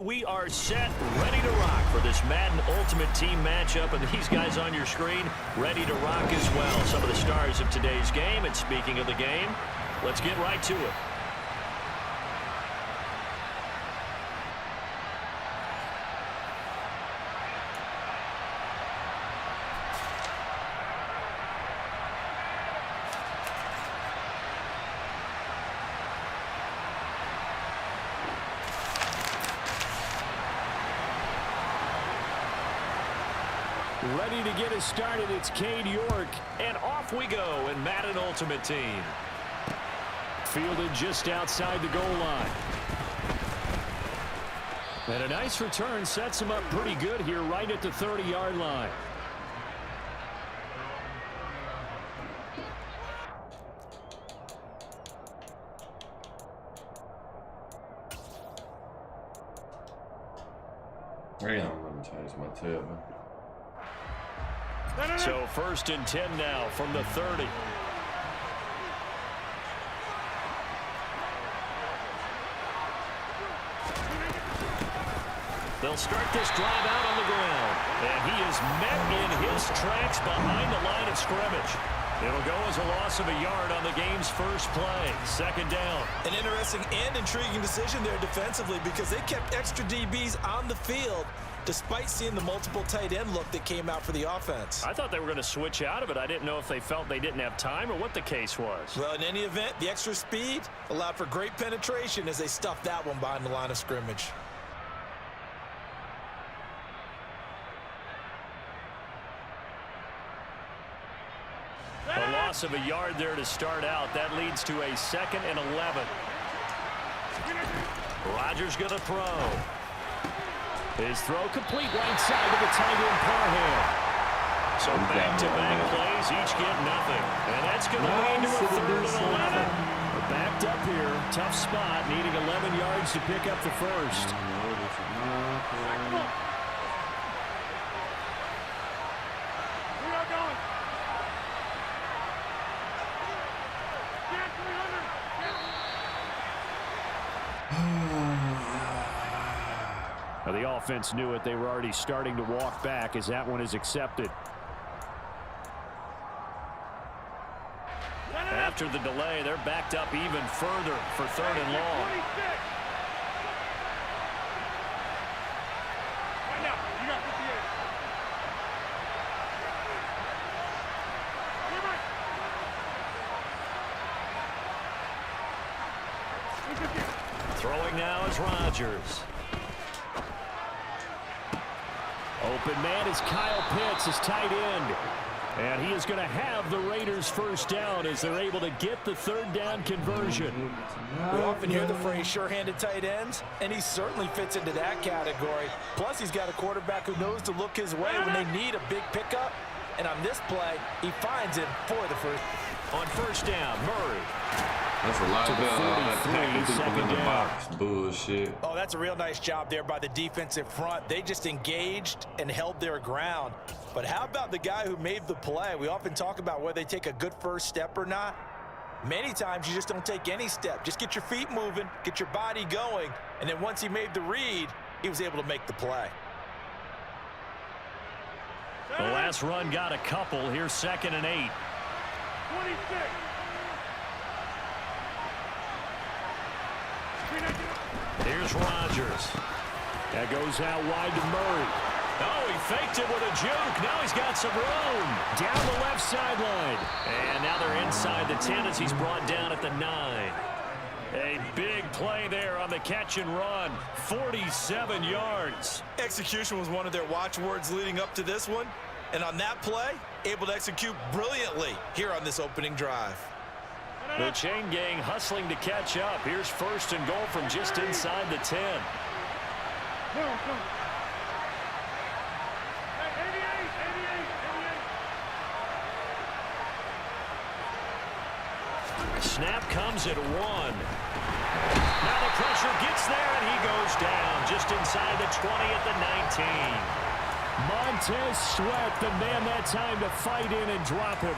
We are set, ready to rock for this Madden Ultimate Team matchup, and these guys on your screen ready to rock as well. Some of the stars of today's game, and speaking of the game, let's get right to it. Ready to get us started, it's Cade York. And off we go in Madden Ultimate Team. Fielded just outside the goal line. And a nice return sets him up pretty good here right at the 30-yard line. Let me change my tab. So 1st and 10 now from the 30. They'll start this drive out on the ground. And he is met in his tracks behind the line of scrimmage. It'll go as a loss of a yard on the game's first play. 2nd down. An interesting and intriguing decision there defensively because they kept extra DBs on the field despite seeing the multiple tight end look that came out for the offense. I thought they were going to switch out of it. I didn't know if they felt they didn't have time or what the case was. Well, in any event, the extra speed allowed for great penetration as they stuffed that one behind the line of scrimmage. A loss of a yard there to start out. That leads to a 2nd and 11. Rodgers going to throw. His throw complete right side of the tight end Parham. So back-to-back plays, each get nothing. And that's going to lead to a 3rd and 11. We're backed up here. Tough spot, needing 11 yards to pick up the first. Now the offense knew it. They were already starting to walk back as that one is accepted. After the delay, they're backed up even further for 3rd and long. Throwing now is Rodgers. Open man is Kyle Pitts, his tight end. And he is going to have the Raiders first down as they're able to get the 3rd down conversion. We often hear the phrase sure-handed tight ends, and he certainly fits into that category. Plus, he's got a quarterback who knows to look his way when they need a big pickup. And on this play, he finds him for the first. On 1st down, Murray. That's a lot of people in the box. Bullshit. Oh, that's a real nice job there by the defensive front. They just engaged and held their ground. But how about the guy who made the play? We often talk about whether they take a good first step or not. Many times you just don't take any step. Just get your feet moving, get your body going, and then once he made the read, he was able to make the play. The last run got a couple. Here's 2nd and 8. 26. Here's Rodgers. That goes out wide to Murray. Oh, he faked it with a juke. Now he's got some room. Down the left sideline. And now they're inside the 10 as he's brought down at the 9. A big play there on the catch and run. 47 yards. Execution was one of their watchwords leading up to this one. And on that play, able to execute brilliantly here on this opening drive. The chain gang hustling to catch up. Here's 1st and goal from just inside the 10. Snap comes at 1. Now the pressure gets there, and he goes down just inside the 20 at the 19. Montez Sweat, the man that time to fight in and drop him.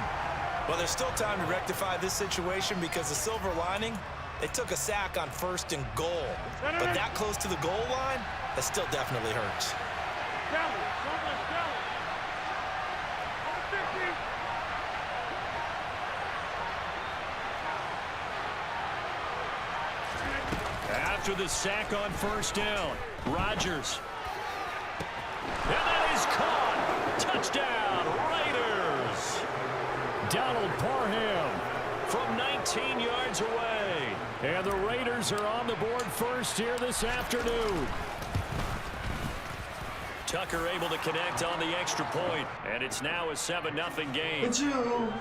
Well, there's still time to rectify this situation because the silver lining, They took a sack on 1st and goal. But that close to the goal line, that still definitely hurts. After the sack on 1st down, Rodgers. And that is caught. Touchdown, Raiders. Donald Parham from 19 yards away. And the Raiders are on the board first here this afternoon. Tucker able to connect on the extra point, and it's now a 7-0 game. It's you.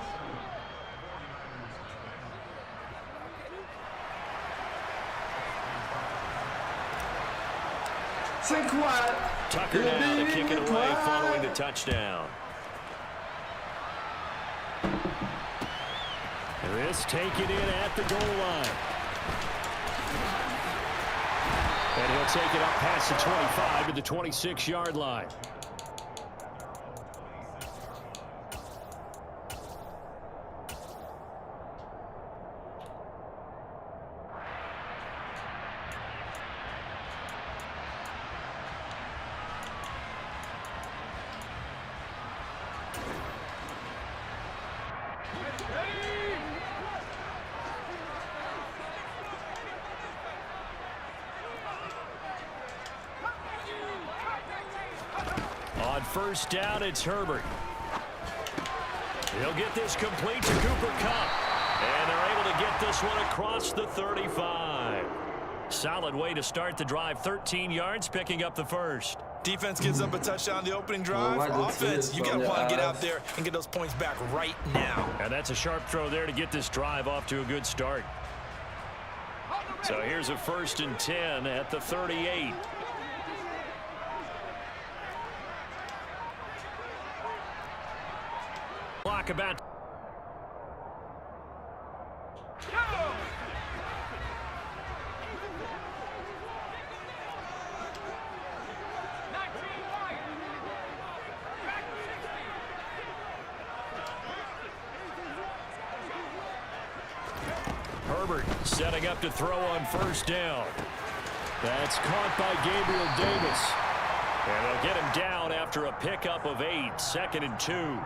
C'est quoi? Tucker now to kick it away following the touchdown. This taken in at the goal line. And he'll take it up past the 25 to the 26-yard line. On 1st down, it's Herbert. He'll get this complete to Cooper Kupp. And they're able to get this one across the 35. Solid way to start the drive. 13 yards, picking up the first. Defense gives up a touchdown on the opening drive. Offense, you got to want to get out there and get those points back right now. And that's a sharp throw there to get this drive off to a good start. So here's a 1st and 10 at the 38. Clock about. Herbert setting up to throw on 1st down. That's caught by Gabriel Davis. And they'll get him down after a pickup of 8. 2nd and 2.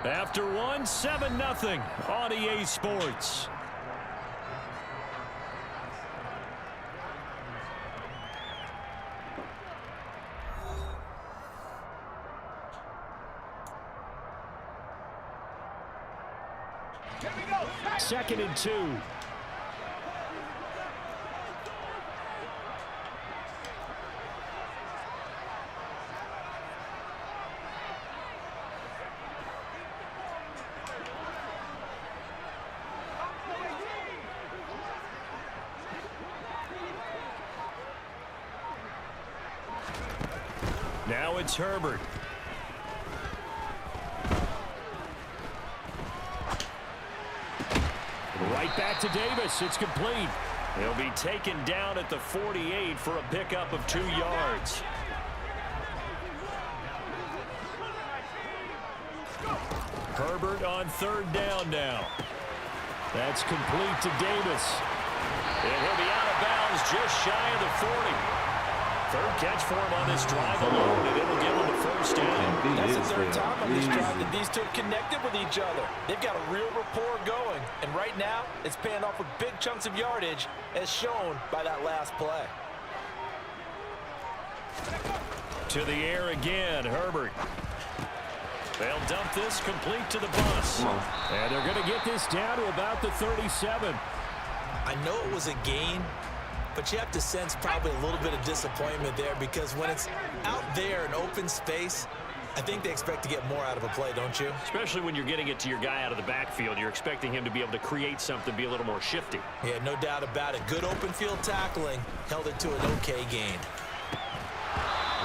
After 1, 7-0 on EA Sports. Here we go. 2nd and 2. Now it's Herbert. Right back to Davis. It's complete. He'll be taken down at the 48 for a pickup of 2 yards. Herbert on 3rd down now. That's complete to Davis. And he'll be out of bounds just shy of the 40. 3rd catch for him on this drive alone, and it'll give him the 1st down. That's the 3rd time on this drive that these two have connected with each other. They've got a real rapport going, and right now it's paying off with big chunks of yardage, as shown by that last play. To the air again, Herbert. They'll dump this complete to the bus. And they're going to get this down to about the 37. I know it was a gain, but you have to sense probably a little bit of disappointment there, because when it's out there in open space, I think they expect to get more out of a play, don't you? Especially when you're getting it to your guy out of the backfield. You're expecting him to be able to create something, be a little more shifty. Yeah, no doubt about it. Good open field tackling held it to an okay gain.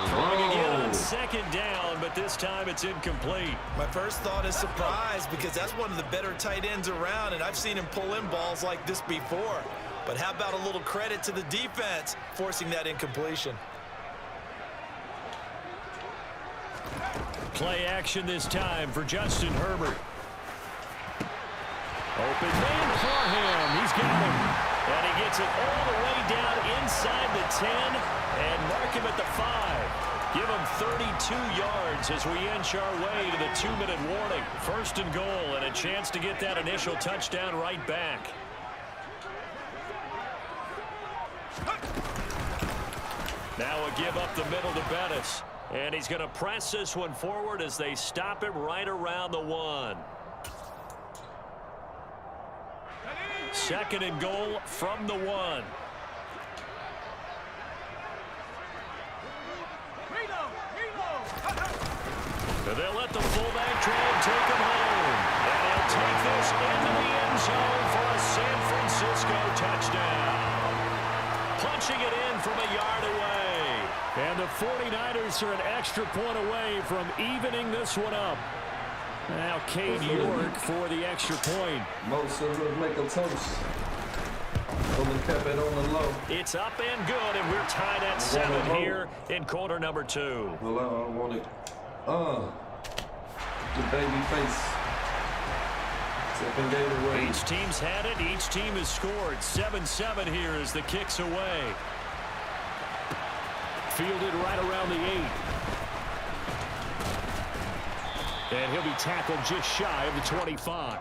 Throwing again on 2nd down, but this time it's incomplete. My first thought is surprise, because that's one of the better tight ends around, and I've seen him pull in balls like this before. But how about a little credit to the defense forcing that incompletion? Play action this time for Justin Herbert. Open man for him. He's got him. And he gets it all the way down inside the 10 and mark him at the 5. Give him 32 yards as we inch our way to the 2-minute warning. First and goal, and a chance to get that initial touchdown right back. Now a give up the middle to Bettis. And he's going to press this one forward as they stop him right around the 1. Second and goal from the 1. They'll let the fullback try and take him home. And he'll take this into the end zone for a San Francisco touchdown. Punching it in from a yard away. And the 49ers are an extra point away from evening this one up. Now Cade York for the extra point. Most of them make a toast. Only kept it on the low. It's up and good, and we're tied at 7 here in quarter number 2. Well, I don't want it. The baby face. Second game away. Each team's had it. Each team has scored. 7-7 here as the kick's away. Fielded right around the 8. And he'll be tackled just shy of the 25.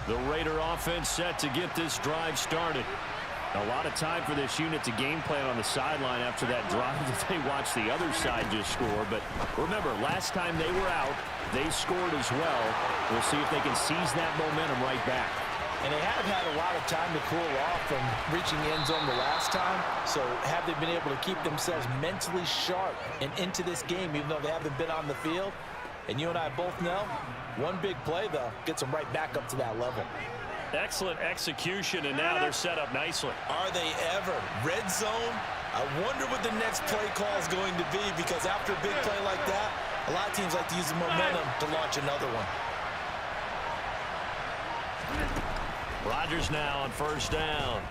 The Raider offense set to get this drive started. A lot of time for this unit to game plan on the sideline after that drive that they watched the other side just score. But remember, last time they were out, they scored as well. We'll see if they can seize that momentum right back. And they have had a lot of time to cool off from reaching the end zone the last time. So have they been able to keep themselves mentally sharp and into this game, even though they haven't been on the field? And you and I both know, one big play, though, gets them right back up to that level. Excellent execution, and now they're set up nicely. Are they ever? Red zone? I wonder what the next play call is going to be, because after a big play like that, a lot of teams like to use the momentum to launch another one. Rodgers now on first down.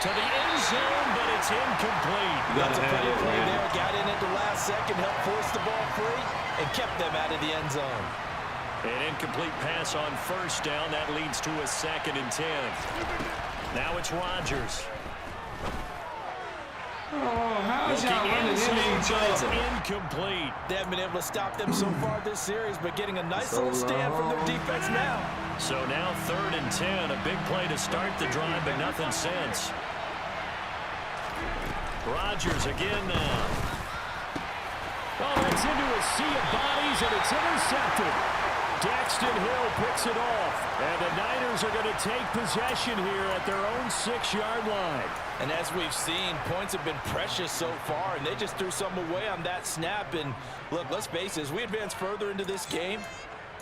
To the end zone, but it's incomplete. That's a pretty play there. Got in at the last second, helped force the ball free, and kept them out of the end zone. An incomplete pass on first down. That leads to a 2nd and 10. Now it's Rodgers. Oh, how is y'all running into each other? Incomplete. They haven't been able to stop them so far this series, but getting a nice little stand from their defense now. So now 3rd and 10. A big play to start the drive, but nothing since. Rodgers again now. Oh, it's into a sea of bodies, and it's intercepted. Daxton Hill picks it off, and the Niners are going to take possession here at their own 6-yard line. And as we've seen, points have been precious so far, and they just threw some away on that snap. And look, let's face it, as we advance further into this game,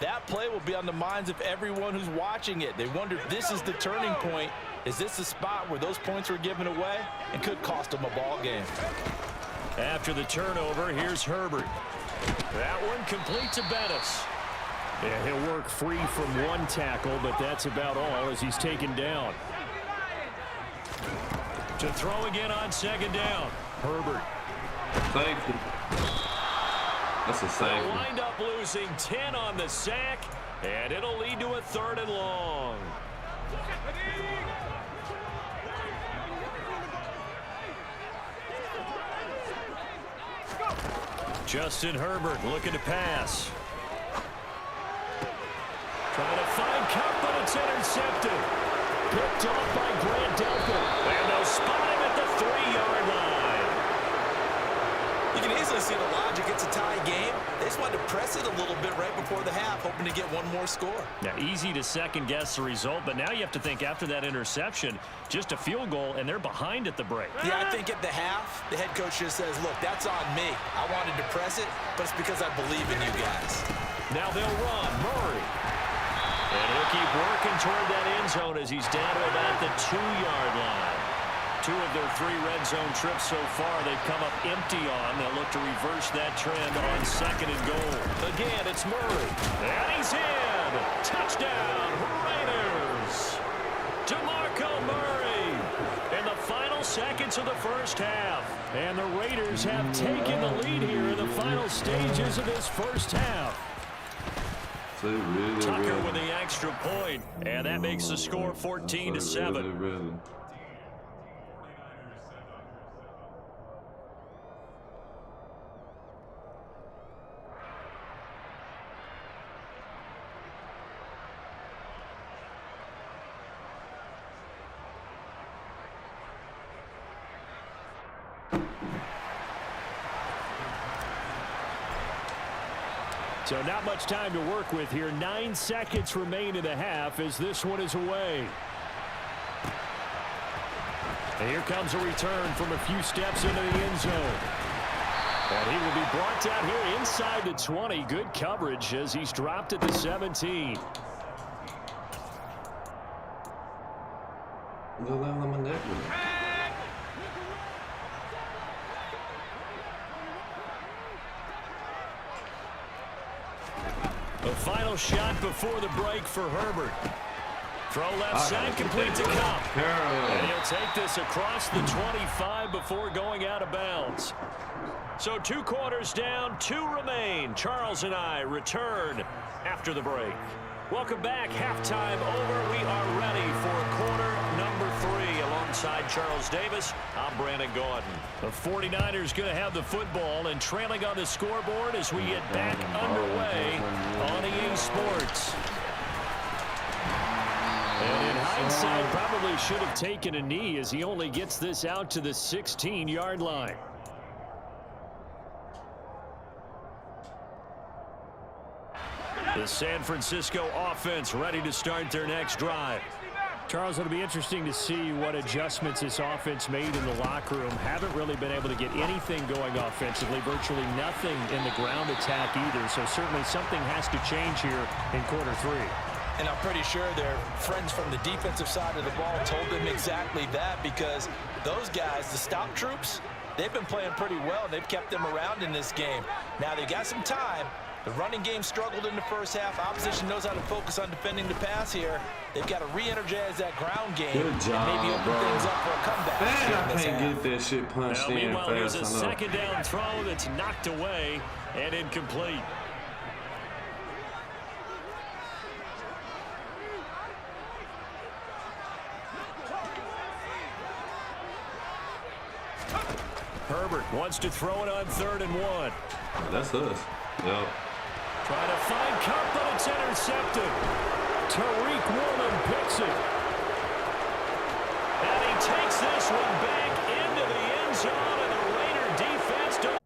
that play will be on the minds of everyone who's watching it. They wonder if this is the turning point. Is this the spot where those points were given away and could cost them a ball game? After the turnover, here's Herbert. That one complete to Bettis. Yeah, he'll work free from one tackle, but that's about all as he's taken down. To throw again on 2nd down. Herbert. Safety. That's a safety. They'll wind up losing 10 on the sack, and it'll lead to a 3rd and long. Justin Herbert looking to pass. Trying to find Cup, but it's intercepted. Picked off by Grant Delpit. And they'll spot him at the 3-yard line. You can easily see the logic. It's a tie game. They just wanted to press it a little bit right before the half, hoping to get one more score. Now, easy to second-guess the result, but now you have to think after that interception, just a field goal, and they're behind at the break. Yeah, I think at the half, the head coach just says, look, that's on me. I wanted to press it, but it's because I believe in you guys. Now they'll run. Murray. And he'll keep working toward that end zone as he's down to about the 2-yard line. 2 of their 3 red zone trips so far they've come up empty on. They'll look to reverse that trend on 2nd and goal. Again, it's Murray. And he's in. Touchdown, Raiders. minutes of the first half. And the Raiders have taken the lead here in the final stages of this first half. Tucker with the extra point, and that makes the score 14-7. So not much time to work with here. 9 seconds remain in the half as this one is away. And here comes a return from a few steps into the end zone. And he will be brought down here inside the 20. Good coverage as he's dropped at the 17. The final shot before the break for Herbert. Throw left side, complete to Cup. And he'll take this across the 25 before going out of bounds. So 2 quarters down, 2 remain. Charles and I return after the break. Welcome back. Halftime over. We are ready for quarter number 3. Alongside Charles Davis, I'm Brandon Gaudin. The 49ers going to have the football and trailing on the scoreboard as we get back underway on EA Sports. And in hindsight, probably should have taken a knee as he only gets this out to the 16-yard line. The San Francisco offense ready to start their next drive. Charles, it'll be interesting to see what adjustments this offense made in the locker room. Haven't really been able to get anything going offensively, virtually nothing in the ground attack either. So certainly something has to change here in quarter 3. And I'm pretty sure their friends from the defensive side of the ball told them exactly that, because those guys, the stop troops, they've been playing pretty well. They've kept them around in this game. Now they got some time. The running game struggled in the first half. Opposition knows how to focus on defending the pass here. They've got to re-energize that ground game. Good job, and maybe open things up for a comeback. Man, I can't get that shit punched in Meanwhile, here's fast a enough. second down throw that's knocked away and incomplete. Herbert wants to throw it on 3rd and 1. That's us. Yep. Trying to find Cup, but it's intercepted. Tariq Woolen picks it. And he takes this one back into the end zone, and the Raider defense don't.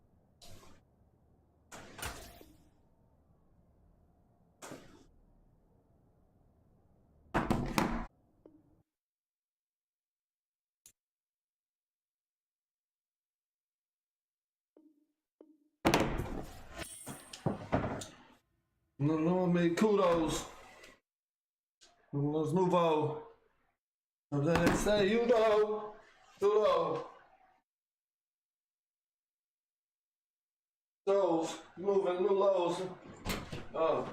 No, man, kudos. Let's move on. They say, kudos. Those, moving new lows. Oh.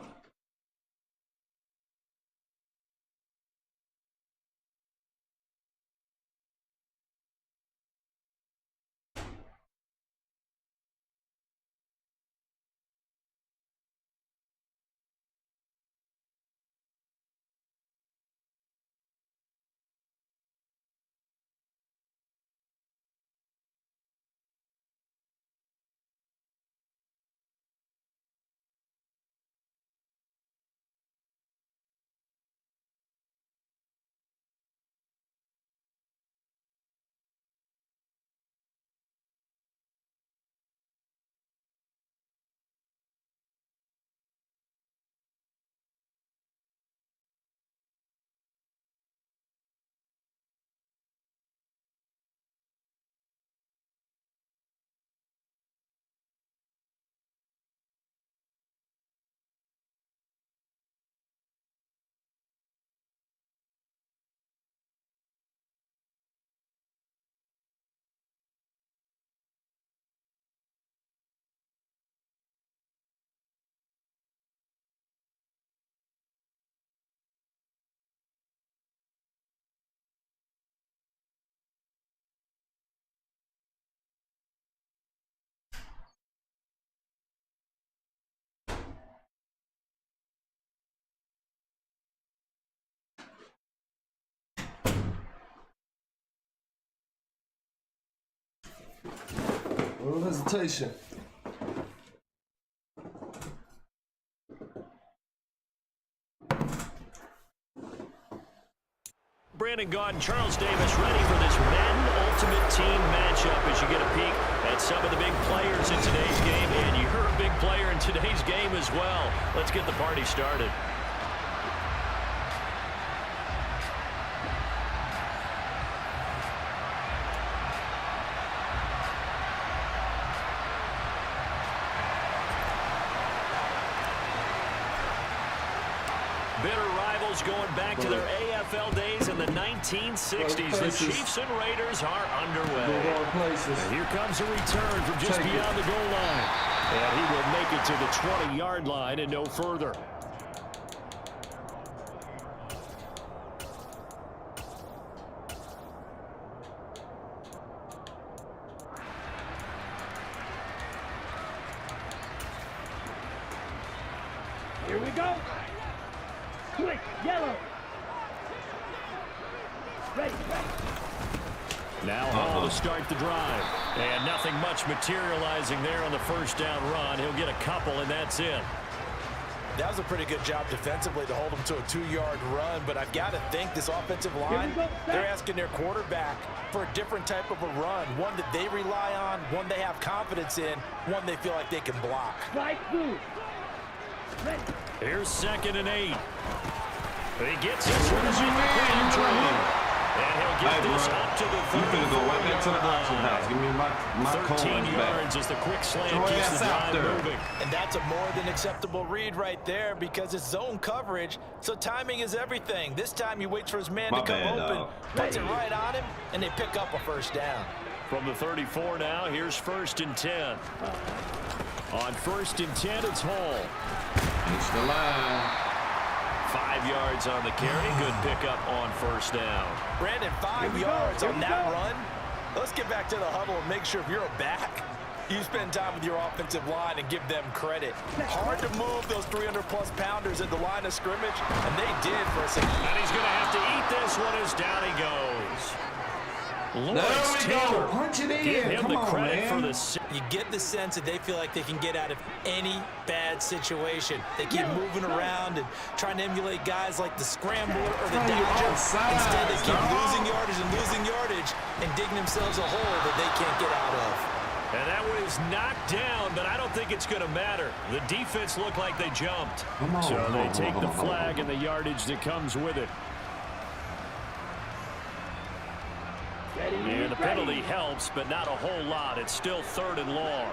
No hesitation. Brandon Gaudin, Charles Davis ready for this Madden Ultimate Team matchup as you get a peek at some of the big players in today's game. And you're a big player in today's game as well. Let's get the party started. Bitter rivals going back to their AFL days in the 1960s. The Chiefs and Raiders are underway. And here comes a return from just beyond the goal line. And he will make it to the 20-yard line and no further. Here we go. Quick, yellow. Ready. Now Hall to start the drive. And nothing much materializing there on the first down run. He'll get a couple, and that's it. That was a pretty good job defensively to hold him to a 2-yard run, but I've got to think this offensive line, they're asking their quarterback for a different type of a run, one that they rely on, one they have confidence in, one they feel like they can block. Strike two. Ready. Here's 2nd and 8. He gets this one as and he'll get this up to the 30. You finna go right back to the auction house. Give me my 13 coins yards back. as the quick slant Throw keeps the ass out drive there. moving. And that's a more than acceptable read right there because it's zone coverage, so timing is everything. This time he waits for his man to come open, puts it right on him, and they pick up a first down. From the 34 now, here's 1st and 10. On 1st and 10, it's Hall. It's the line. 5 yards on the carry. Good pickup on first down. Brandon, 5 yards on that run. Let's get back to the huddle and make sure if you're a back, you spend time with your offensive line and give them credit. Hard to move those 300-plus pounders at the line of scrimmage, and they did for a second. And he's going to have to eat this one as down he goes. There we go. Punch it in. Give him Come the on, credit man. for the... You get the sense that they feel like they can get out of any bad situation. They keep moving around and trying to emulate guys like the Scrambler or the Dodger. Instead, they keep losing yardage and digging themselves a hole that they can't get out of. And that one is knocked down, but I don't think it's going to matter. The defense looked like they jumped. So they take the flag and the yardage that comes with it. And the penalty helps, but not a whole lot. It's still 3rd and long.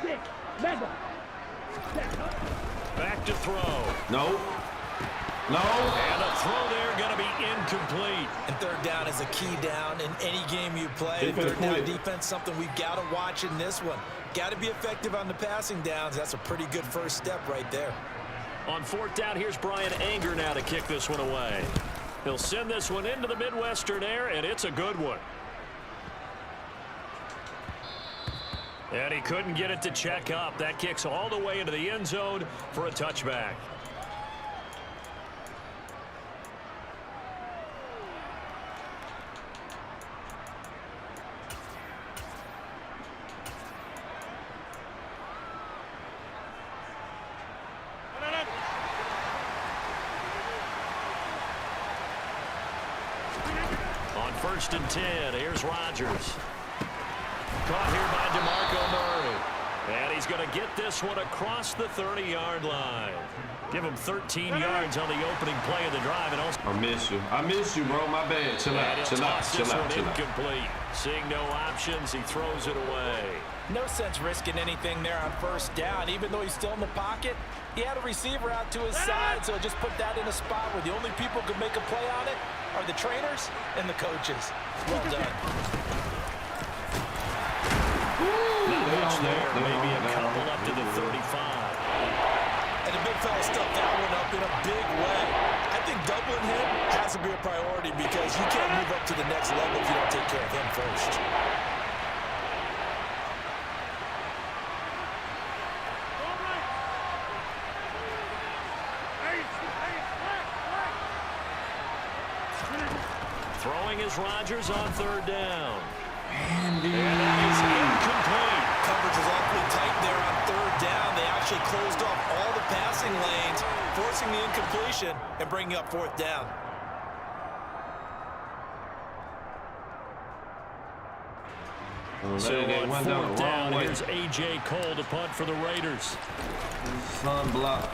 6, mega. Back to throw. No. And a throw there going to be incomplete. And 3rd down is a key down in any game you play. 3rd down defense, something we've got to watch in this one. Got to be effective on the passing downs. That's a pretty good first step right there. On 4th down, here's Brian Anger now to kick this one away. He'll send this one into the Midwestern air, and it's a good one. And he couldn't get it to check up. That kicks all the way into the end zone for a touchback. On 1st and 10, here's Rodgers. Caught here by DeMarco Murray. And he's going to get this one across the 30-yard line. Give him 13 yards on the opening play of the drive. And also I miss you, bro. My bad. Chill out. Incomplete. Seeing no options, he throws it away. No sense risking anything there on 1st down. Even though he's still in the pocket, he had a receiver out to his side, so just put that in a spot where the only people who can make a play on it are the trainers and the coaches. Well done. Not much there. Maybe a couple up to the 35. And the big fella stuffed that one up in a big way. I think doubling him has to be a priority because you can't move up to the next level if you don't take care of him first. Throwing is Rodgers on 3rd down. And that is incomplete. Coverage was awfully tight there on third down. They actually closed off all the passing lanes, forcing the incompletion and bringing up fourth down. So on fourth down, here's A.J. Cole to punt for the Raiders. Sun block.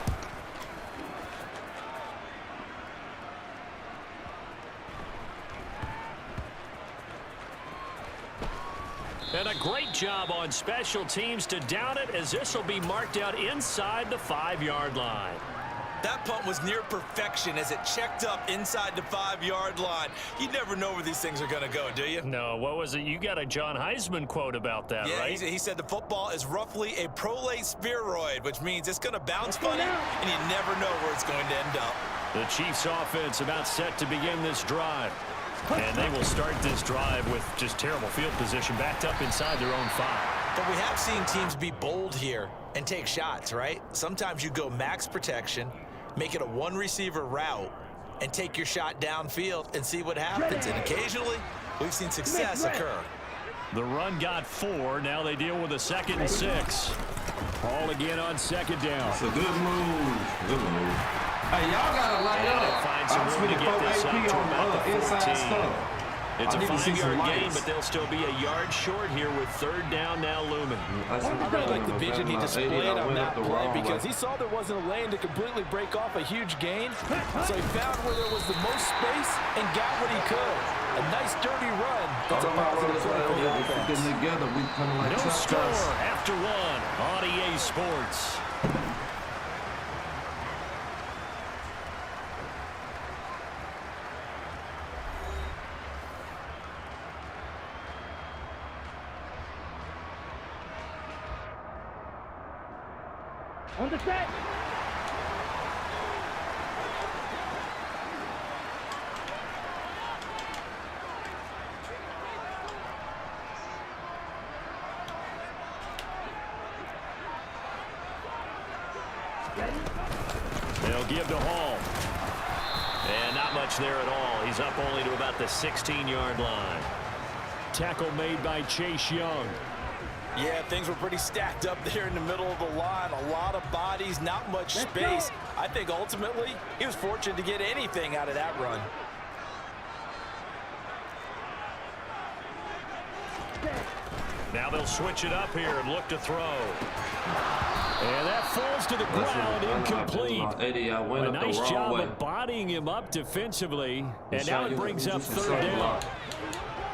And a great job on special teams to down it, as this will be marked out inside the 5-yard line. That punt was near perfection as it checked up inside the 5-yard line. You never know where these things are going to go, do you? No, what was it? You got a John Heisman quote about that, yeah, right? He said the football is roughly a prolate spheroid, which means it's going to bounce funny, and you never know where it's going to end up. The Chiefs offense about set to begin this drive. And they will start this drive with just terrible field position, backed up inside their own 5. But we have seen teams be bold here and take shots, right? Sometimes you go max protection, make it a one-receiver route, and take your shot downfield and see what happens. And occasionally, we've seen success occur. The run got 4. Now they deal with a 2nd and 6. Ball again on 2nd down. It's a good move. Good move. Hey, y'all gotta light up. Find some room to get this up to about the 14. It's a 5-yard gain, but they'll still be a yard short here with third down now looming. I really like the vision he displayed on that play because he saw there wasn't a lane to completely break off a huge gain. So he found where there was the most space and got what he could. A nice dirty run. That's a positive play for the offense. No score after 1 on EA Sports. On the set. They'll give to Hall. And not much there at all. He's up only to about the 16-yard line. Tackle made by Chase Young. Yeah, things were pretty stacked up there in the middle of the line. A lot of bodies, not much space. I think ultimately he was fortunate to get anything out of that run. Now they'll switch it up here and look to throw. And that falls to the ground, incomplete. A nice job of bodying him up defensively. And now it brings up third down.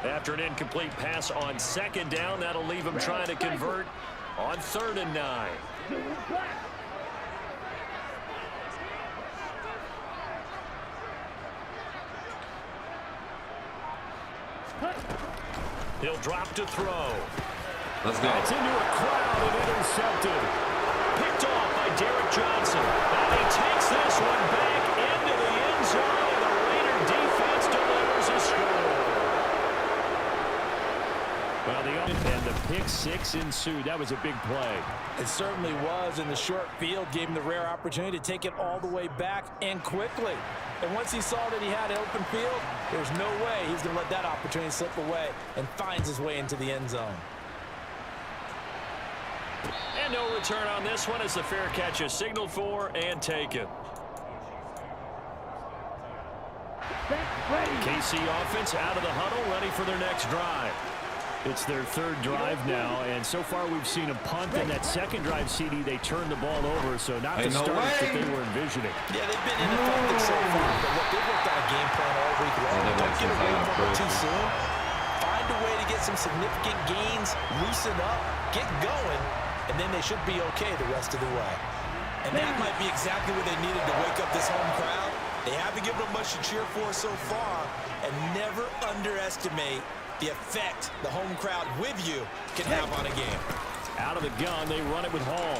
After an incomplete pass on 2nd down, that'll leave him trying to convert on 3rd and 9. He'll drop to throw. Let's go. That's into a crowd and intercepted. Picked off by Derek Johnson. And he takes this one back into the end zone, and the Raider defense delivers a score. Well, and the pick 6 ensued. That was a big play. It certainly was, and the short field gave him the rare opportunity to take it all the way back and quickly. And once he saw that he had an open field, there's no way he's going to let that opportunity slip away, and finds his way into the end zone. And no return on this one as the fair catch is signaled for and taken. KC offense out of the huddle, ready for their next drive. It's their 3rd drive now, and so far we've seen a punt. In that 2nd drive, CD, they turned the ball over, so not the start that they were envisioning. Yeah, they've been ineffective so far, but look, they've worked on a game plan all week long. Don't get away from it too soon. Find a way to get some significant gains, loosen up, get going, and then they should be okay the rest of the way. And that might be exactly what they needed to wake up this home crowd. They haven't given them much to cheer for so far, and never underestimate the effect the home crowd with you can have on a game. Out of the gun, they run it with Hall.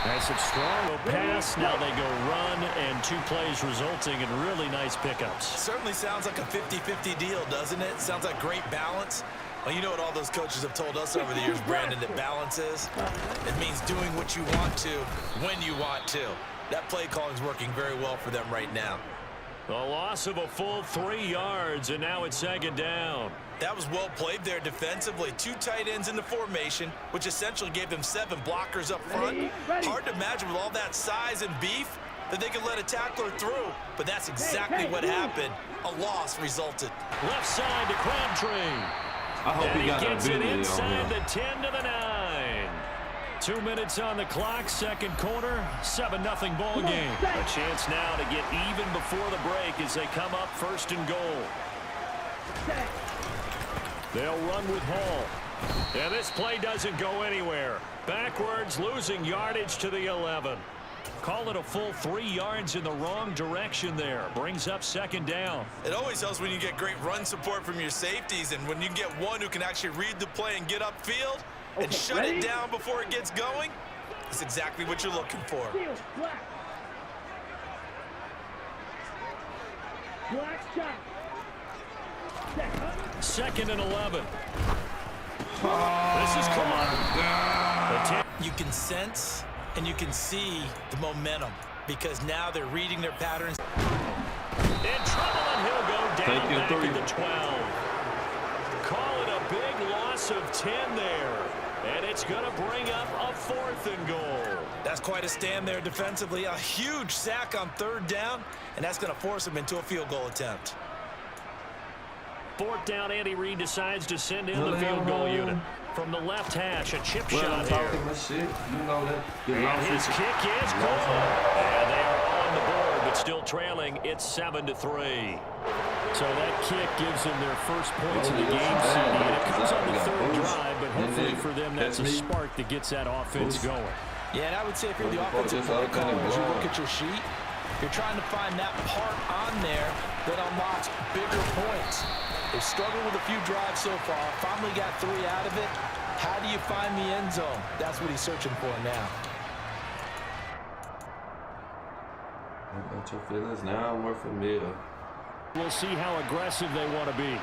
Nice and strong pass. Now they go run, and 2 plays resulting in really nice pickups. Certainly sounds like a 50-50 deal, doesn't it? Sounds like great balance. Well, you know what all those coaches have told us over the years, Brandon, that balance is? It means doing what you want to when you want to. That play calling is working very well for them right now. A loss of a full 3 yards, and now it's second down. That was well played there defensively. 2 tight ends in the formation, which essentially gave them 7 blockers up front. Hard to imagine with all that size and beef that they could let a tackler through, but that's exactly what happened. A loss resulted. Left side to Crabtree. I hope And he got gets a it video inside on the here. 10 to the 9. 2 minutes on the clock, second quarter, 7-0 ball game. A chance now to get even before the break as they come up first and goal. They'll run with Hall. And this play doesn't go anywhere. Backwards, losing yardage to the 11. Call it a full 3 yards in the wrong direction there. Brings up second down. It always helps when you get great run support from your safeties, and when you get one who can actually read the play and get upfield and shut it down before it gets going, that's exactly what you're looking for. Second and 11. This is caught. You can sense and you can see the momentum because now they're reading their patterns. In trouble, and he'll go down back three. at the 12. Call it a big loss of 10 there. And it's going to bring up a 4th and goal. That's quite a stand there defensively. A huge sack on 3rd down, and that's going to force them into a field goal attempt. 4th down, Andy Reid decides to send in the field goal unit. From the left hash, a chip Well, shot I'm here. talking my shit. You know that. And his kick is good. And they are on the board, but still trailing. It's 7-3. So that kick gives them their first points of the game, CD. And it comes on the 3rd drive, but hopefully for them, that's a spark that gets that offense going. Yeah, and I would say if you're the offensive play caller, as you look at your sheet, you're trying to find that part on there that unlocks bigger points. They've struggled with a few drives so far. Finally got 3 out of it. How do you find the end zone? That's what he's searching for now. About your feelings now, more familiar. We'll see how aggressive they want to be.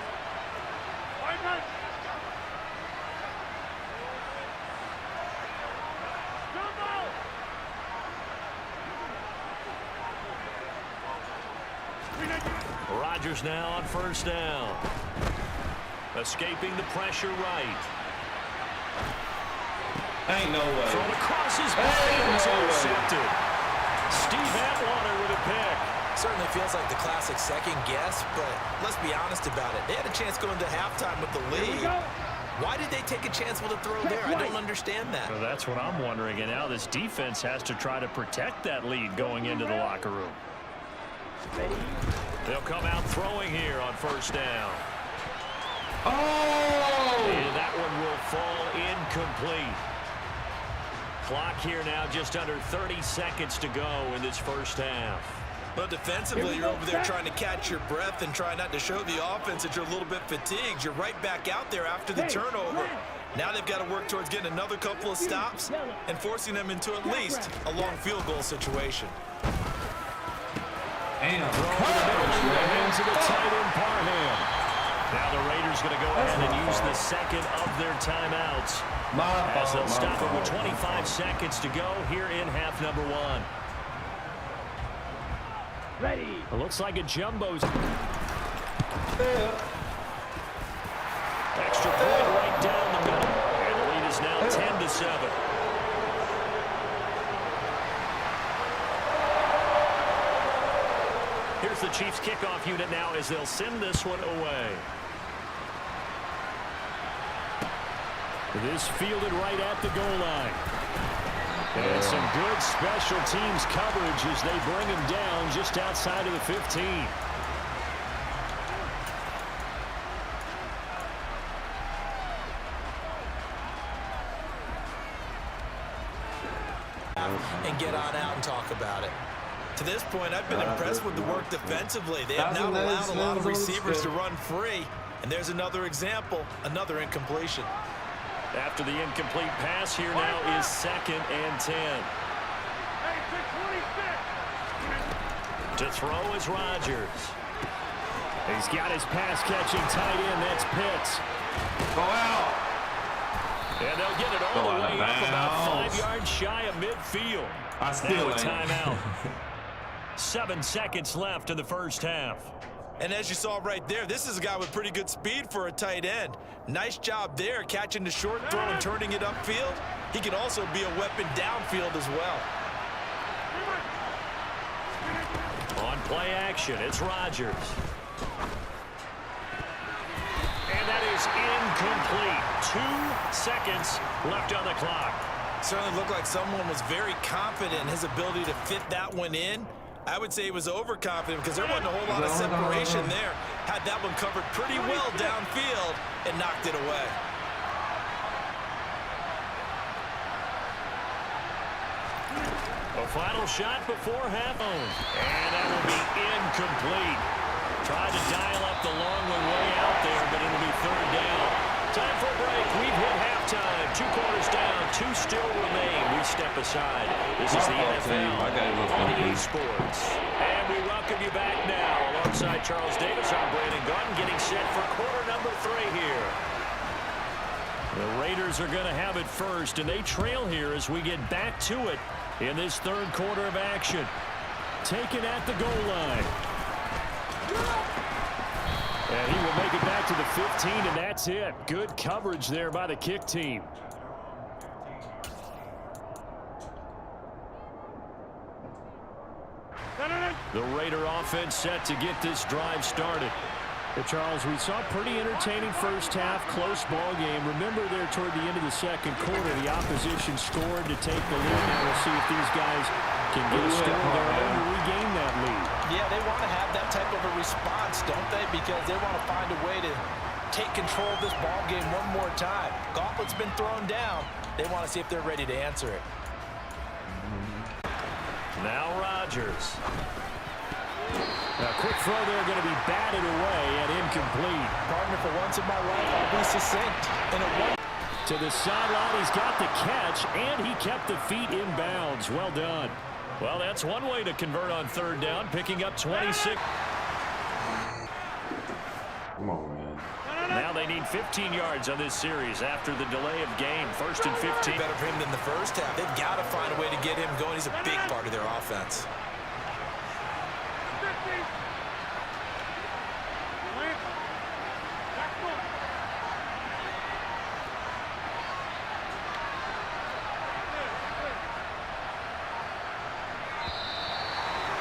Rodgers now on 1st down. Escaping the pressure right. Ain't no way. Thrown across his back. It's intercepted. Steve Atwater with a pick. Certainly feels like the classic second guess, but let's be honest about it. They had a chance going to halftime with the lead. Why did they take a chance with a throw there? I don't understand that. Well, that's what I'm wondering. And now this defense has to try to protect that lead going into the locker room. They'll come out throwing here on 1st down. Oh! And that one will fall incomplete. Clock here now just under 30 seconds to go in this 1st half. But defensively, you're over there trying to catch your breath and try not to show the offense that you're a little bit fatigued. You're right back out there after the turnover. Now they've got to work towards getting another couple of stops and forcing them into at least a long field goal situation. Damn. Hands of the tight end Parham. Now the Raiders going to go ahead and use the second of their timeouts. As they'll stop it with 25 seconds to go here in half number 1. Ready. It looks like a jumbo's. Extra point right down the middle. And the lead is now 10-7. Here's the Chiefs kickoff unit now as they'll send this one away. This fielded right at the goal line. And some good special teams coverage as they bring him down just outside of the 15. And get on out and talk about it. To this point, I've been impressed with the work defensively. They have not allowed a lot of receivers to run free. And there's another example, another incompletion. After the incomplete pass, here now is 2nd and 10. To throw is Rodgers. He's got his pass-catching tight end. That's Pitts. Go out. And they'll get it all the way up about 5 yards shy of midfield. I still now a ain't. timeout. 7 seconds left in the first half. And as you saw right there, this is a guy with pretty good speed for a tight end. Nice job there, catching the short throw and turning it upfield. He can also be a weapon downfield as well. On play action, it's Rodgers. And that is incomplete. 2 seconds left on the clock. Certainly looked like someone was very confident in his ability to fit that one in. I would say he was overconfident because there wasn't a whole lot of separation there. Had that one covered pretty well downfield and knocked it away. A final shot before half. And that will be incomplete. Tried to dial up the long one way out there, but it'll be third down. Time for a break. We've hit halftime. 2 quarters down. 2 still remain. We step aside. This is the NFL on EA Sports. And we welcome you back now. Alongside Charles Davis, I'm Brandon Garden, getting set for quarter number 3 here. The Raiders are going to have it first, and they trail here as we get back to it in this third quarter of action. Taken at the goal line. And he will make it back to the 15, and that's it. Good coverage there by the kick team. The Raider offense set to get this drive started. Well, Charles, we saw a pretty entertaining first half, close ball game. Remember there toward the end of the second quarter, the opposition scored to take the lead. Now we'll see if these guys can get a score of their own to regain that lead. Yeah, they want to have that type of a response, don't they? Because they want to find a way to take control of this ball game one more time. Gauntlet's been thrown down. They want to see if they're ready to answer it. Now Rodgers. A quick throw there, going to be batted away and incomplete. Partner, for once in my life, I'll be succinct. To the sideline, he's got the catch, and he kept the feet in bounds. Well done. Well, that's one way to convert on third down, picking up 26. Come on, man. Now they need 15 yards on this series after the delay of game. 1st and 15. Better for him than the first half. They've got to find a way to get him going. He's a big part of their offense.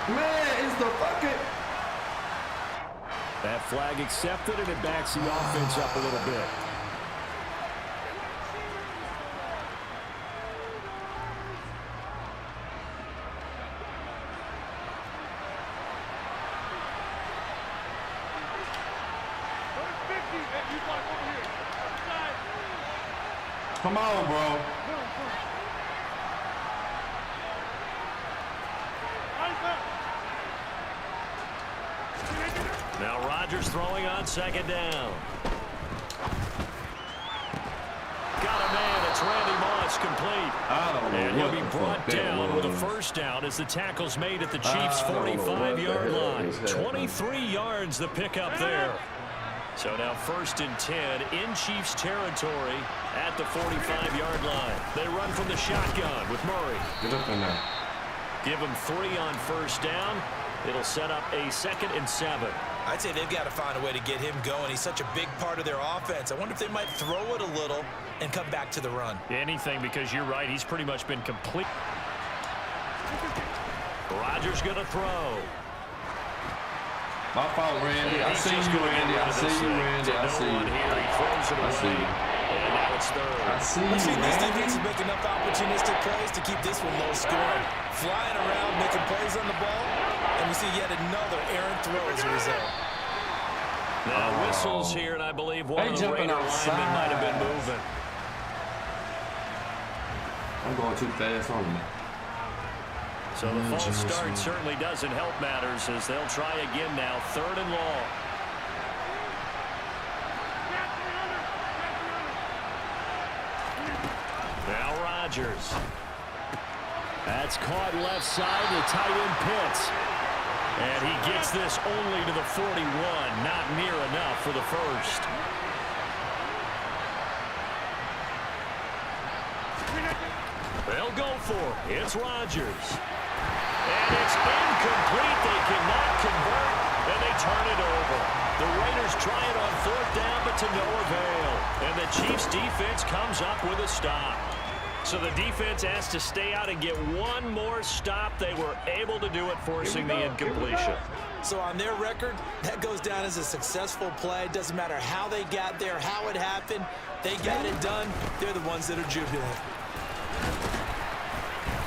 Man, it's the fucking... That flag accepted, and it backs the offense up a little bit. Come on, bro. Now Rodgers throwing on 2nd down. Got a man. It's Randy Moss, complete. And he'll be brought down with a 1st down as the tackle's made at the Chiefs' 45-yard line. 23 yards the pickup there. So now 1st and 10 in Chiefs territory at the 45-yard line. They run from the shotgun with Murray. Get up in there. Give him 3 on 1st down. It'll set up a 2nd and 7. I'd say they've got to find a way to get him going. He's such a big part of their offense. I wonder if they might throw it a little and come back to the run. Anything, because you're right. He's pretty much been complete. Rodgers going to throw. My fault, Randy. I see you, Randy. I see you, Randy. I see you. I see you. And now it's 3rd. I see Let's see you, if this Randy. defense is making enough opportunistic plays to keep this one low scoring. Flying around, making plays on the ball, and we see yet another errant throw as a result. Now whistles here, and I believe one They of the jumping Raider linemen might have been outside. moving. I'm going too fast on me. So the false start certainly doesn't help matters as they'll try again now. 3rd and long. Now Rodgers. That's caught left side. The tight end Pitts. And he gets this only to the 41. Not near enough for the 1st. They'll go for it. It's Rodgers. And it's incomplete. They cannot convert, and they turn it over. The Raiders try it on 4th down, but to no avail. And the Chiefs defense comes up with a stop. So the defense has to stay out and get one more stop. They were able to do it, forcing the incompletion. So on their record, that goes down as a successful play. Doesn't matter how they got there, how it happened. They got it done. They're the ones that are jubilant.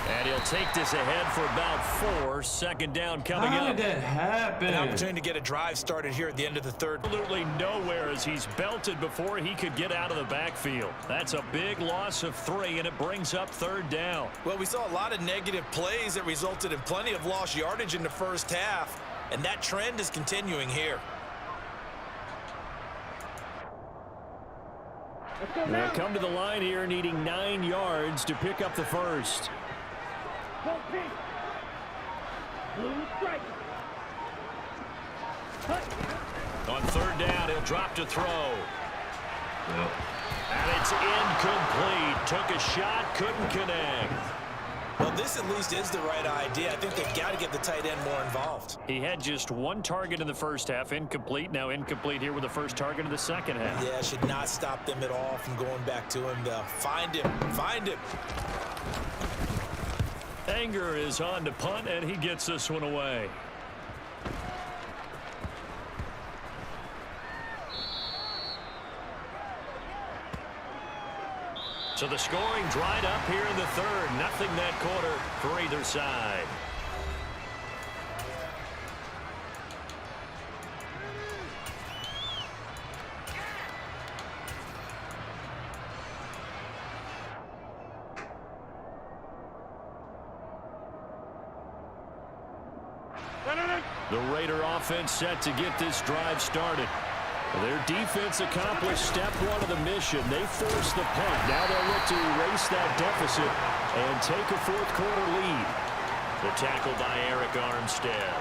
And he'll take this ahead for about 4. 2nd down coming up. How did that happen? An opportunity to get a drive started here at the end of the 3rd. Absolutely nowhere as he's belted before he could get out of the backfield. That's a big loss of 3, and it brings up 3rd down. Well, we saw a lot of negative plays that resulted in plenty of lost yardage in the first half, and that trend is continuing here. They'll come to the line here needing 9 yards to pick up the first. On 3rd down, he'll drop to throw. Yep. And it's incomplete. Took a shot, couldn't connect. Well, this at least is the right idea. I think they've got to get the tight end more involved. He had just 1 target in the first half, incomplete. Now incomplete here with the first target of the second half. Yeah, should not stop them at all from going back to him. They'll find him. Find him. Anger is on to punt, and he gets this one away. So the scoring dried up here in the 3rd. Nothing that quarter for either side. The Raider offense set to get this drive started. Their defense accomplished step 1 of the mission. They forced the punt. Now they'll look to erase that deficit and take a 4th quarter lead. The tackle by Eric Armstead.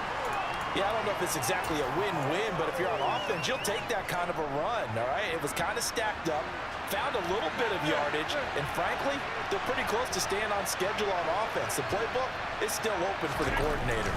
Yeah, I don't know if it's exactly a win-win, but if you're on offense, you'll take that kind of a run, all right? It was kind of stacked up, found a little bit of yardage, and frankly, they're pretty close to staying on schedule on offense. The playbook is still open for the coordinator.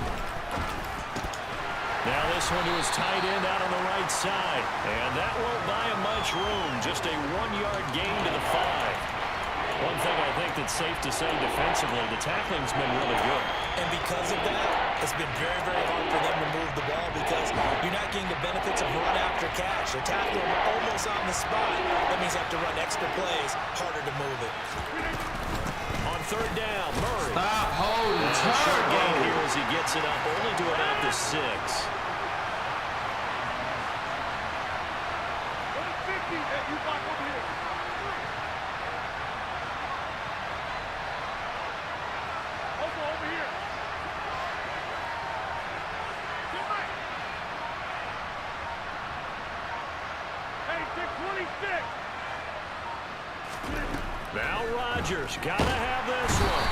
Now this one to his tight end out on the right side. And that won't buy him much room. Just a 1-yard gain to the 5. One thing I think that's safe to say defensively, the tackling's been really good. And because of that, it's been very, very hard for them to move the ball because you're not getting the benefits of run after catch. They're tackling almost on the spot. That means you have to run extra plays, harder to move it. On 3rd down, Murray. Stop holding Short gain turbo. here as he gets it up, only to about the 6. Now Rodgers, gotta have this one.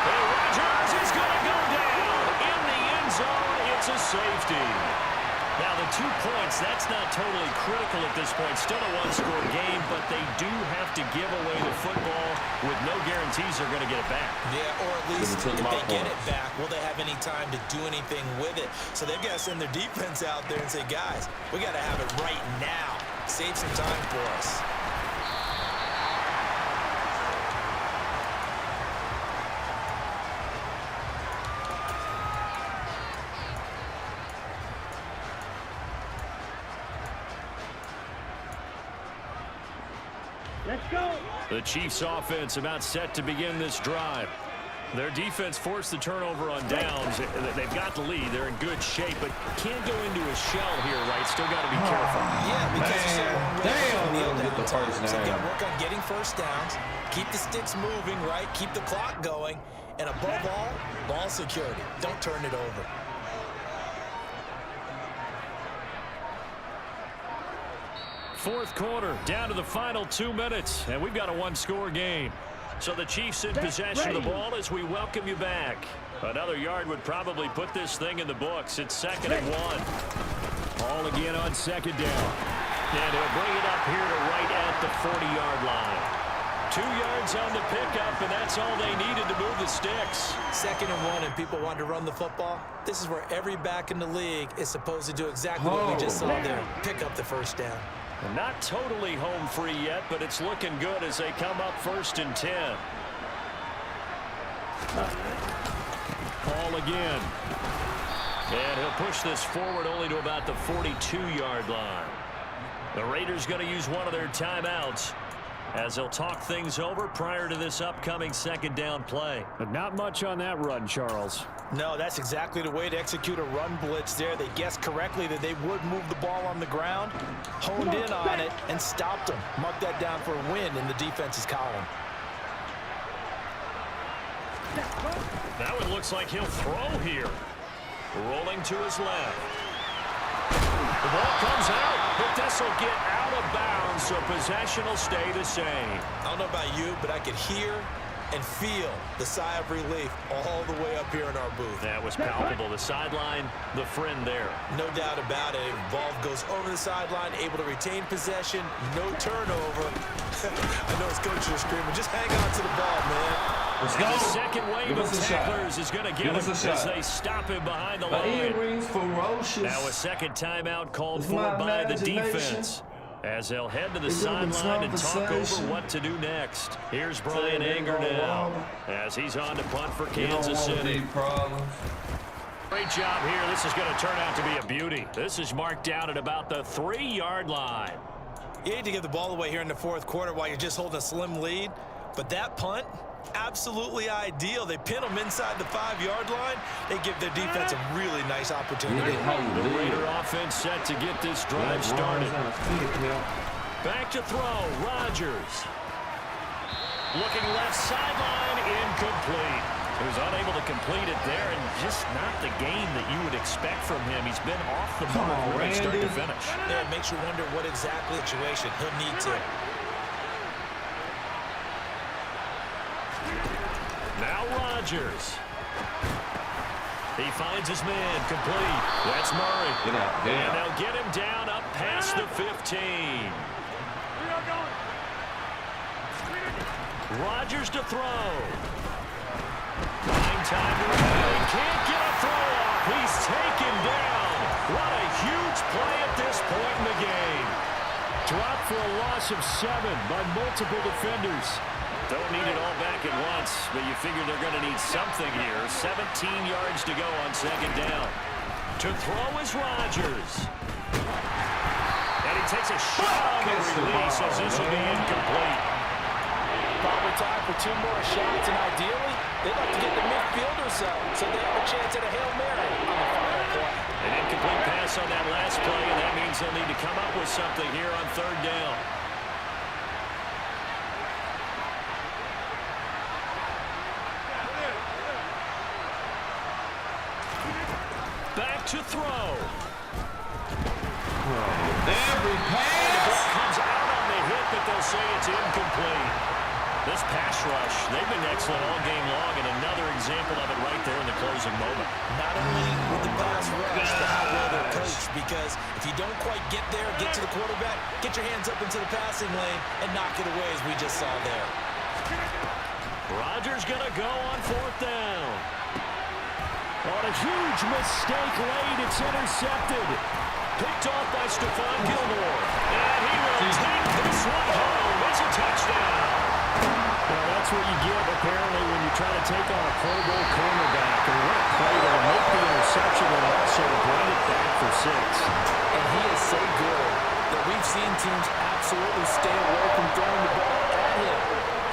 Hey, Rodgers is gonna go down in the end zone. It's a safety. Now the 2 points, that's not totally critical at this point. Still a 1-score game, but they do have to give away the football with no guarantees they're going to get it back. Yeah, or at least if they get it back, will they have any time to do anything with it? So they've got to send their defense out there and say, guys, we got to have it right now. Save some time for us. Let's go. The Chiefs offense about set to begin this drive. Their defense forced the turnover on downs. They've got the lead. They're in good shape, but can't go into a shell here, right? Still got to be careful. Yeah, because Damn, get the first so you got down. to work on getting first downs, keep the sticks moving, right? Keep the clock going, and above all, ball security. Don't turn it over. Fourth quarter, down to the final 2 minutes, and we've got a 1-score game. So the Chiefs in possession of the ball as we welcome you back. Another yard would probably put this thing in the books. It's 2nd and 1. All again on 2nd down. And he'll bring it up here to right at the 40-yard line. 2 yards on the pickup, and that's all they needed to move the sticks. 2nd and 1, and people want to run the football. This is where every back in the league is supposed to do exactly what we just saw there. Pick up the 1st down. Not totally home free yet, but it's looking good as they come up 1st and 10. Ball again. And he'll push this forward only to about the 42-yard line. The Raiders going to use one of their timeouts as they'll talk things over prior to this upcoming 2nd down play. But not much on that run, Charles. No, that's exactly the way to execute a run blitz there. They guessed correctly that they would move the ball on the ground, honed in on it, and stopped them. Mark that down for a win in the defense's column. That one looks like he'll throw here. Rolling to his left. The ball comes out, but this will get out of bounds, so possession will stay the same. I don't know about you, but I could hear and feel the sigh of relief all the way up here in our booth. That was palpable. The sideline, the friend there. No doubt about it. Ball goes over the sideline, able to retain possession, no turnover. I know his coach is screaming, just hang on to the ball, man. Let's And go. the second wave Give of us a shot. tacklers is going to get Give us him a shot. as they stop him behind the My line. earrings ferocious. Now a second timeout called It's for my by the imagination. defense as they'll head to the It's in the sideline and talk over conversation. what to do next. Here's Brian Say Anger they now gonna as he's on to punt for You don't Kansas want City. these problems. Great job here. This is going to turn out to be a beauty. This is marked down at about the 3-yard line. You hate to give the ball away here in the 4th quarter while you're just holding a slim lead, but that punt, absolutely ideal. They pin them inside the 5-yard line. They give their defense a really nice opportunity. The Raider offense set to get this drive started. Back to throw, Rodgers. Looking left sideline, incomplete. He was unable to complete it there, and just not the game that you would expect from him. He's been off the mark from start to finish. Yeah, it makes you wonder what exactly situation he'll need to. Now Rodgers. He finds his man, complete. That's Murray. Get out, get And out. they'll get him down up past the 15. Rodgers to throw. Buying time to run. Can't get a throw off. He's taken down. What a huge play at this point in the game. Dropped for a loss of 7 by multiple defenders. Don't need it all back at once, but you figure they're going to need something here. 17 yards to go on 2nd down. To throw is Rodgers. And he takes a shot on the release as this will be incomplete. Probably time for 2 more shots, and ideally, they'd like to get the midfield or so they have a chance at a Hail Mary on the final play. An incomplete pass on that last play, and that means they'll need to come up with something here on 3rd down. Back to throw. Every The pass. ball comes out on the hit, but they'll say it's incomplete. This pass rush, they've been excellent all game long, and another example of it right there in the closing moment. Not only with the pass rush, but how well they're coached, because if you don't quite get there, get to the quarterback, get your hands up into the passing lane and knock it away as we just saw there. Rodgers going to go on 4th down. On a huge mistake late, it's intercepted. Picked off by Stephon Gilmore. And he will take this one home. It's a touchdown. Well, that's what you get, apparently, when you try to take on a Pro Bowl cornerback. And what a play to make the interception and also bring it back for 6. And he is so good that we've seen teams absolutely stay away from throwing the ball at him.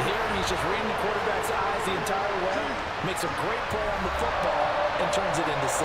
Here, he's just reading the quarterback's eyes the entire way, makes a great play on the football, and turns it into 6.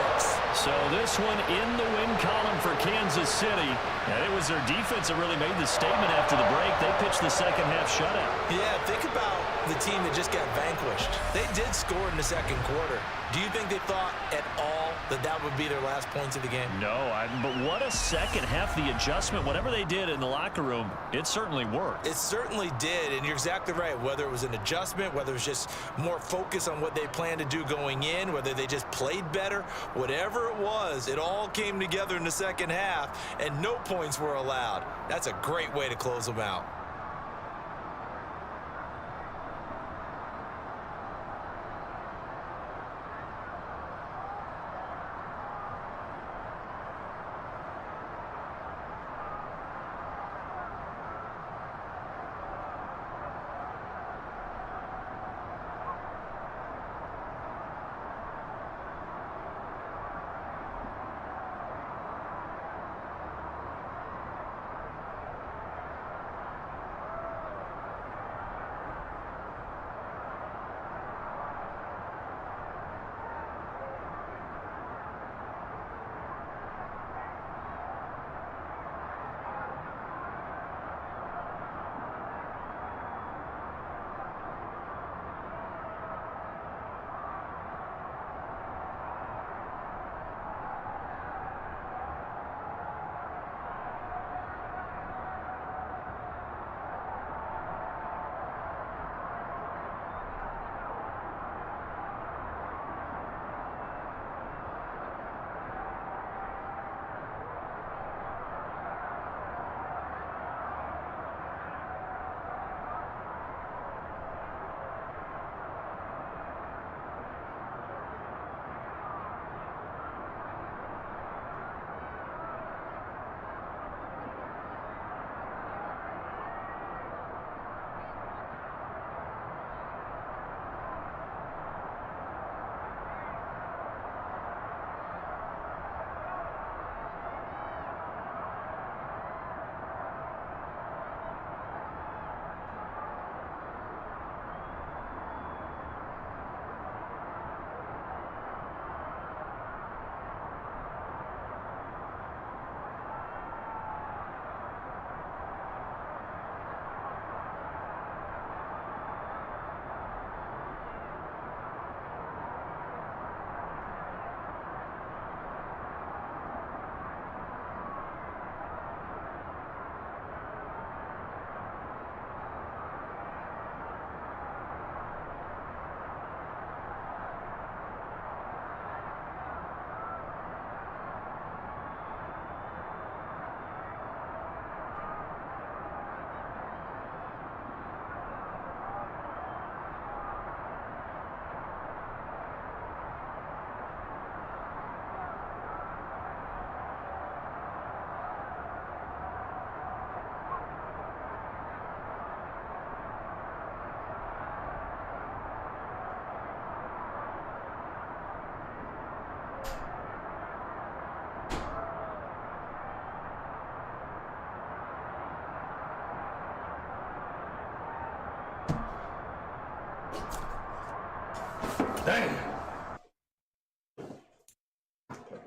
So this one in the win column for Kansas City. And it was their defense that really made the statement after the break. They pitched the second half shutout. Yeah, think about the team that just got vanquished. They did score in the 2nd quarter. Do you think they thought at all that that would be their last points of the game? No, but what a second half. The adjustment, whatever they did in the locker room, it certainly worked. It certainly did, and you're exactly right. Whether it was an adjustment, whether it was just more focus on what they planned to do going in, whether they just played better, whatever it was, it all came together in the 2nd half, and no points were allowed. That's a great way to close them out. Damn.